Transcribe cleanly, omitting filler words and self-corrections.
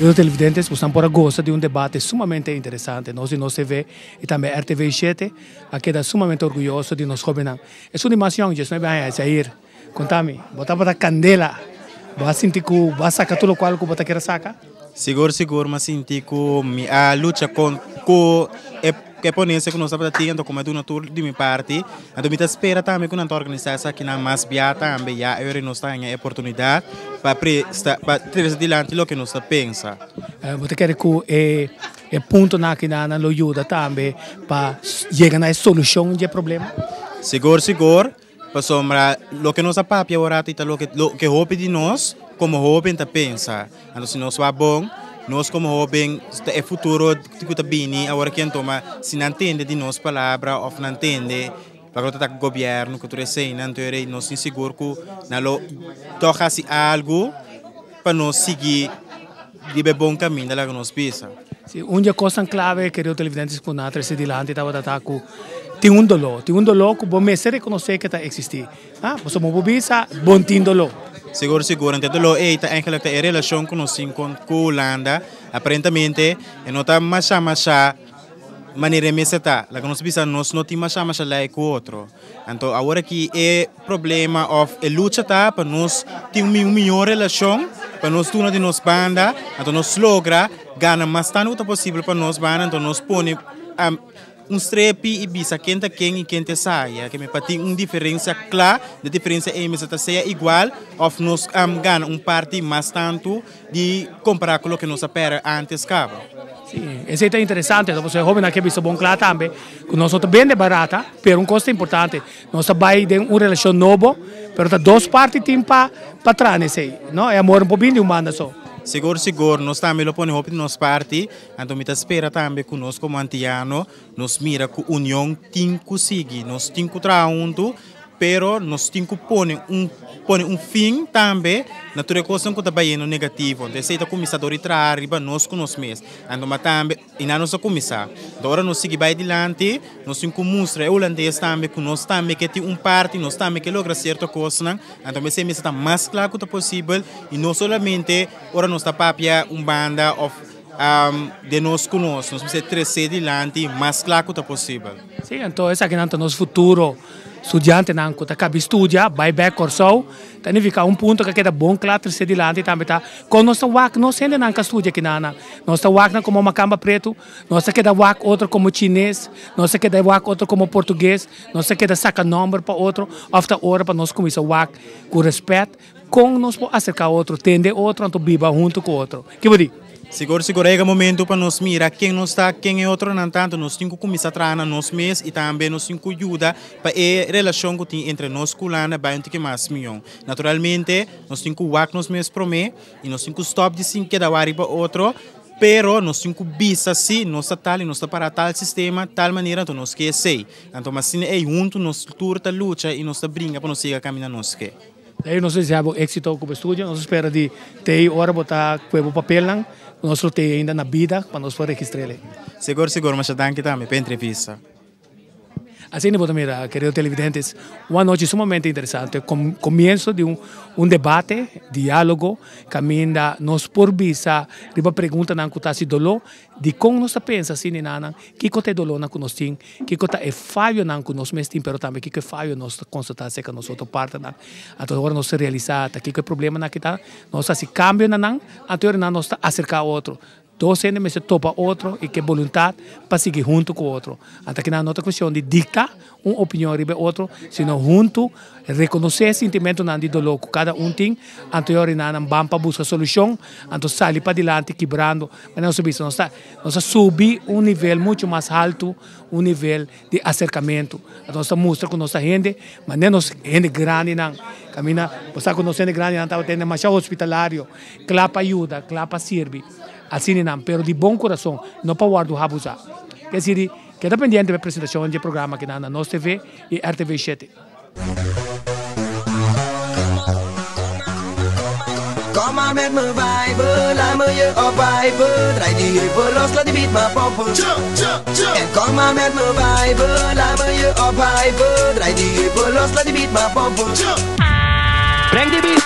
Os televidentes estão por gosto de debate sumamente interessante. Nós, no TV e também RTV7, aqui é sumamente orgulhoso de nós jovens. É uma emoção, já não é bem sair. Contame, botar para candela, vai sentir que vai sacar tudo o qual que você quer sacar? Seguro, mas sinto que a luta com a ponência que nós estamos tendo, como é do natural de minha parte, a gente espera também que nós organização aqui na mais beata também já nós temos a oportunidade para trazer adiante o que nós pensa. Você quer que é ponto na que na ajuda também para chegar na solução do problema? Seguro. Para sombra, o que nós papia agora é o que hope de nós, como hope a pensa. Então, se nós vai bom, nós como hope é futuro que está bem, agora quem toma, se não entende de nós palavra ou não entende, para o governo que tu recém, então nós somos seguros que não toca-se algo para nós seguir de bom caminho da que nós pensa. Uma coisa clave que os televidentes com a terceira dilante estava com tem um dolor que bom mesmo reconhecer que está existir. Você não pode bom tem dolor. Seguro. Então, dolor é a relação que nós temos com a Holanda, aparentemente, não está mais maneira mesmo está. Lá que nós pensamos, nós não temos mais lá com o outro. Então, agora que é problema of a luta tá para nós ter uma melhor relação, para nós tudo de nós banda, então nós logra ganhar mais tanto possível para nós banda, então nós põe strepi e bisa quem e quem saia, que me parece uma diferença clara, a diferença é que seja igual, ou nós ganhamos parte mais tanto de comparar com o que nós espera antes cava. Sim, isso é interessante, você é jovem que visto bom claro também, que nós somos bem barata, mas um custo importante, nós vai ter uma relação nova, mas duas partes têm para trás, não? É amor um pouquinho de humana só. Seguro, nós também lo põe hope de nossa parte, então me espera também que nós como antiano, nós mira que a união tem que seguir, nós temos que trabalhar junto, pero nós temos que pôr um fim também na tua coisa que está bem negativo, então se está começando a trabalhar nós com nós mesmos, então também e não nós começar, agora nós seguir bem adiante, nós temos que mostrar holandês também que nós também que tem parte, nós também que logra certa coisa, então me se está mais claro que possível e não somente agora nós está papia banda of de nós conosco, nós precisamos crescer adiante mais claro que possível. Sim, então essa que é nosso futuro. Estudante não que acaba estudia, vai back corso, tem fica ponto que é bom claro se dilante também tá. Com nossa wak nós ainda não estudia aqui na nossa wak como macamba preto, nossa que da wak outro como chinês, nossa que da wak outro como português, nossa que da saca número para outro, after hora para nós começar wak com respeito, com nós por acercar outro, tende outro, então biba junto com outro. Que bodi? Seguro é o momento para nós mirar quem não está, quem é outro, não tanto, nós temos que começar a trabalhar nós mesmos e também nós temos que ajudar para a relação que tem entre nós e Holanda vai ter que mais melhor. Naturalmente, nós temos que work nós mesmos para mim e nós temos que stop de sim que da para outro, pero nós temos que bisa assim, nós está para tal sistema, tal maneira, então nós quer ser. Então, mas se é junto, nós turta luta e nós brinca para nós seguir caminhando nós quer. Aí nós desejamos êxito com o estúdio, nós espera de ter hora botar o papel lá, nós ter ainda na vida para nós registrar ele. Seguro, mas danke também para a entrevista. Assim, mira, queridos televidentes, uma noite sumamente interessante, começo de debate, diálogo, caminha nos por visa, riba pergunta na que se dolor, de como nós pensa assim, nana, que é dolor na que nós tem, que é falho na que nós mesmos, pero também que é falho nós constatar que nós outra parte na, até agora nós realizar, que é problema na que tá, nós assim cambio na nan, até agora nós acercar outro. Dois anos se topa outro e que vontade para seguir junto com o outro. Até que na outra questão de dictar uma opinião sobre o outro, senão junto, reconhecer o sentimento de dolor que cada tem, anterior na vamos para buscar solução, então sair para adiante quebrando, mas não subir, nós subir nível muito mais alto, nível de acercamento. Então nós mostra com nossa gente, mas não nossa gente grande não. Camina, você com nossa gente grande não está tendo mais hospitalário, clapa ajuda, clapa serve. Assim não, pero de bom coração, não para guardar abusar. Quer dizer, que é dependente da apresentação de programa aqui na nossa TV e RTV7. Kom maar met me viben, laat me je opviben. Draai die heupen los, laat die beat maar poppen. En kom maar met me viben, laat me je opviben. Draai die heupen los, laat die beat maar poppen. Breng die beat!